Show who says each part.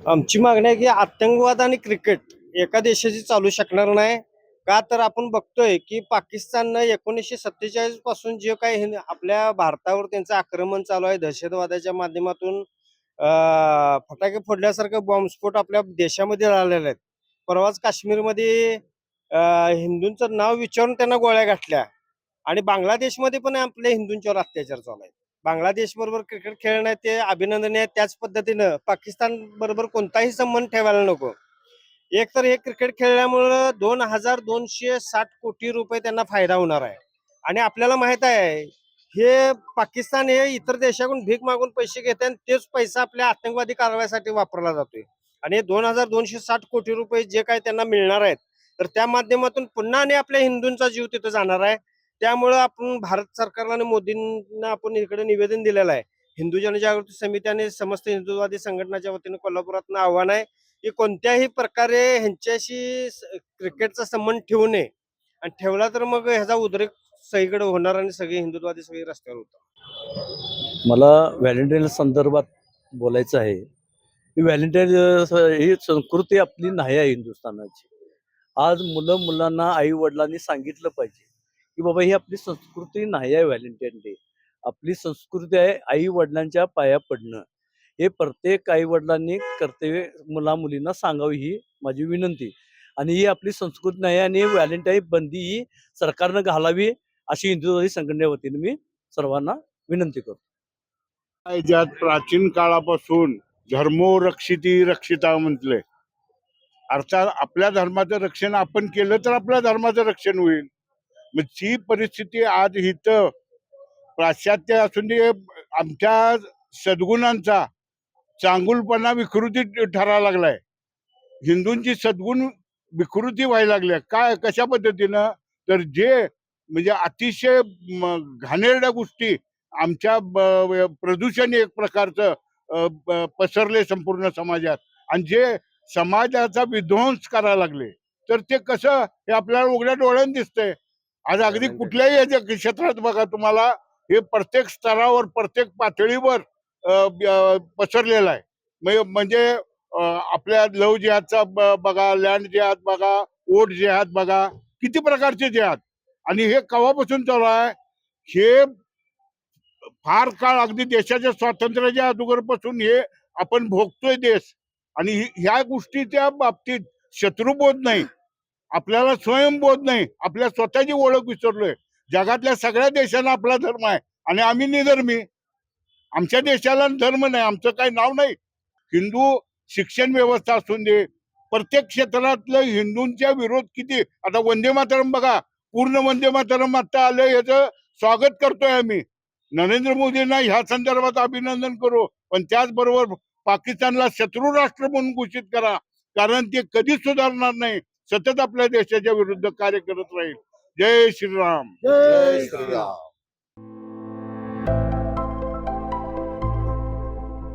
Speaker 1: आमची मागणी आहे की आतंकवाद आणि क्रिकेट एका देशाची चालू शकणार नाही. का तर आपण बघतोय की पाकिस्ताननं 1947 पासून जे काही आपल्या भारतावर त्यांचं आक्रमण चालू आहे दहशतवादाच्या माध्यमातून फटाके फोडल्यासारखं बॉम्बस्फोट आपल्या देशामध्ये झालेले आहेत. परवाच काश्मीरमध्ये हिंदूंचं नाव विचारून त्यांना गोळ्या घातल्या आणि बांगलादेशमध्ये पण आपल्या हिंदूंच्यावर अत्याचार चालू आहे. बांगलादेश बरोबर क्रिकेट खेळणं ते अभिनंदनीय आहे. त्याच पद्धतीनं पाकिस्तान बरोबर कोणताही संबंध ठेवायला नको. एक तर हे क्रिकेट खेळल्यामुळं 2260 कोटी रुपये त्यांना फायदा होणार आहे. आणि आपल्याला माहित आहे हे पाकिस्तान हे इतर देशाकडून भीक मागून पैसे घेते आणि तेच पैसा आपल्या आतंकवादी कारवाईसाठी वापरला जातोय. आणि 2260 कोटी रुपये जे काही त्यांना मिळणार आहेत तर त्या माध्यमातून पुन्हा आणि आपल्या हिंदूंचा जीव तिथं जाणार आहे. त्यामुळं आपण भारत सरकारला आणि मोदींना आपण इकडे निवेदन दिलेलं आहे. हिंदू जनजागृती समिती आणि समस्त हिंदुवादी संघटनाच्या वतीने कोल्हापुरात आव्हान आहे की कोणत्याही प्रकारे ह्यांच्याशी क्रिकेटचा संबंध ठेवू नये आणि ठेवला तर मग ह्याचा उद्रेक सगळीकडे होणार आणि सगळे हिंदुत्वादी सगळे रस्त्यावर होतात.
Speaker 2: मला व्हॅलेंटाईन संदर्भात बोलायचं आहे की व्हॅलेंटाईन ही संस्कृती आपली नाही आहे हिंदुस्थानाची. आज मुलांना आई वडिलांनी सांगितलं पाहिजे की बाबा ही आपली संस्कृती नाही आहे. व्हॅलेंटाईन डे आपली संस्कृती आहे आई वडिलांच्या पाया पडणं. हे प्रत्येक आई वडिलांनी कर्तव्य मुलींना सांगावी ही माझी विनंती. आणि ही आपली संस्कृती नाही आणि व्हॅलेंटाईन बंदी ही सरकारनं घालावी अशी हिंदुत्वादी संघटनेच्या वतीने मी सर्वांना विनंती करतो.
Speaker 3: ज्यात प्राचीन काळापासून धर्मो रक्षिती रक्षिता म्हटले, अर्थात आपल्या धर्माचं रक्षण आपण केलं तर आपल्या धर्माचं रक्षण होईल. मग ही परिस्थिती आज इथं पाश्चात्य असून दे आमच्या सद्गुणांचा चांगुलपणा विकृती ठरायला लागलाय. हिंदूंची सद्गुण विकृती व्हायला लागल्या. काय कशा पद्धतीनं तर जे म्हणजे अतिशय घाणेरड्या गोष्टी आमच्या प्रदूषण एक प्रकारचं पसरले संपूर्ण समाजात आणि जे समाजाचा विध्वंस करायला लागले तर ते कसं हे आपल्याला उघड्या डोळ्याने दिसतंय. आज अगदी कुठल्याही याच्या क्षेत्रात बघा तुम्हाला हे प्रत्येक स्तरावर प्रत्येक पातळीवर पसरलेलं आहे. म्हणजे आपल्या लव जिहादचा बघा, लँड जिहाद बघा, ओट जिहाद बघा, किती प्रकारचे जिहाद. आणि हे केव्हापासून चालू आहे? हे फार काळ अगदी देशाच्या स्वातंत्र्याच्या अगोदरपासून हे आपण भोगतोय देश. आणि ह्या गोष्टीच्या बाबतीत शत्रुबोध नाही, आपल्याला स्वयंबोध नाही, आपल्या स्वतःची ओळख विसरलोय. जगातल्या सगळ्या देशांना आपला धर्म आहे आणि आम्ही निधर्मी. आमच्या देशाला धर्म नाही, आमचं काही नाव नाही. हिंदू शिक्षण व्यवस्था असून दे, प्रत्येक क्षेत्रातलं हिंदूंच्या विरोध किती. आता वंदे मातरम बघा, पूर्ण वंदे मातरम आता आलं, याचं स्वागत करतोय आम्ही. नरेंद्र मोदींना ह्या संदर्भात अभिनंदन करू, पण त्याचबरोबर पाकिस्तानला शत्रू राष्ट्र म्हणून घोषित करा, कारण ते कधीच सुधारणार नाही, सतत आपल्या देशाच्या विरुद्ध कार्य करत राहील. जय श्रीराम.
Speaker 1: जय श्रीराम.